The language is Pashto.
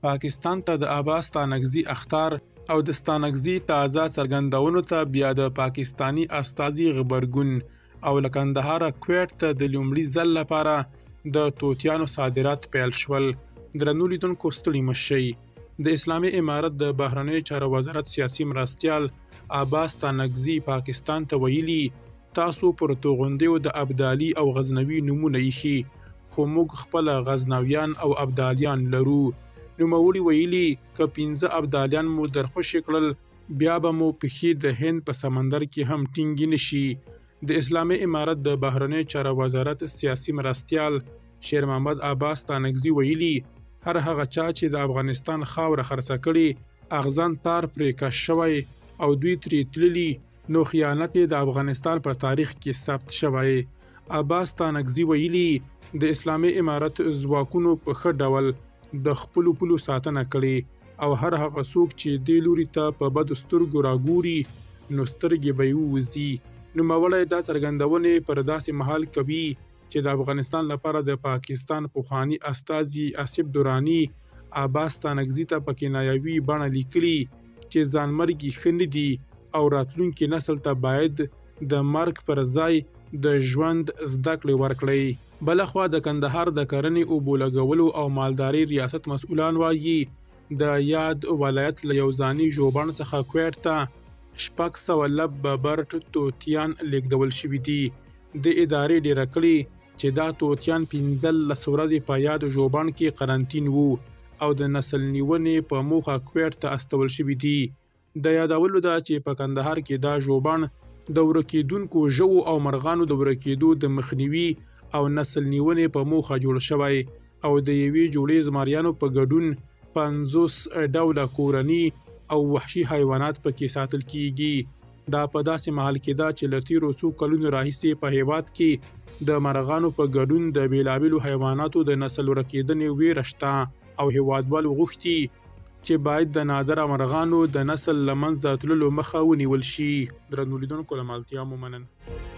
پاکستان ته د عباس ستانکزي اخطار او د ستانکزي تازه څرګندونو ته بیا د پاکستانی استازي غبرګون او له کندهاره کویټ ته د لومړي ځل لپاره د توتیانو صادرات پیل شول. درنو لیدونکو ستړي مه شئ. د اسلامي امارت د بهرنیو چارو وزارت سیاسي مرستیال عباس ستانکزي پاکستان ته ویلي تاسو پر توغندیو د ابدالي او غزنوي نومونه ایښي خو موږ خپل غزنویان او ابدالیان لرو. نوموړي ویلي که 15 ابدالیان مو درخوشي کړل بیا به مو پښې د هند په سمندر کې هم ټینګې نشي. د اسلامي امارت د بهرنیو چارو وزارت سیاسي مرستیال شیر محمد عباس ستانکزي ویلي هر هغه چا چې د افغانستان خاوره خرڅه کړي اغزن تار پرې کش شوی او دوی ترې تللي نو خیانت د افغانستان په تاریخ کې ثبت شوی. عباس ستانکزي ویلي د اسلامي امارت ځواکونو په ښه ډول د خپلو پولو ساتنه کړې او هر هغه څوک چې دې لوري ته په بدو سترګو راګوري نو سترګې به یې ووځي. نوموړی دا څرګندونې پر داسې مهال کوي چې د افغانستان لپاره د پاکستان پخواني استازي آصف دراني عباس ستانکزي ته په کنایوي بڼه لیکلي چې ځانمرګي ښه نه دي او راتلونکي نسل ته باید د مرګ پر ځای د ژوند زده کړې ورکړي. بلخوا د کندهار د کرنې اوبو لګولو او مالدارۍ ریاست مسؤلان وایي د یاد ولایت له یو ځاني ژوبڼ څخه کویټ ته 600 لب ببرټ توتیان لیږدول شوي دي. د ادارې ډیره کړي چې دا توتیان 15 ورځې په یاد ژوبڼ کې قرنطین وو او د نسل نیونې په موخه کویټ ته استول شوي دي. د یادولو ده چې په کندهار کې دا ژوبڼ د ورکېدونکو ژوو او مرغانو د ورکېدو د مخنیوي او نسل نیونې په موخه جوړ شوی او د یوې جوړې زمریانو په ګډون 50 ډوله کورني او وحشي حیوانات پکې ساتل کیږي. دا په داسې مهال کې ده چې له تیرو څو کلونو راهیسې په هیواد کې د مرغانو په ګډون د بیلابیلو حیواناتو د نسل ورکېدنې ویره شته او هیوادوال غوښتي چې باید د نادره مرغانو د نسل له منځه تللو مخه ونیول شي. درنو لیدونکو له مالتیا مو مننه.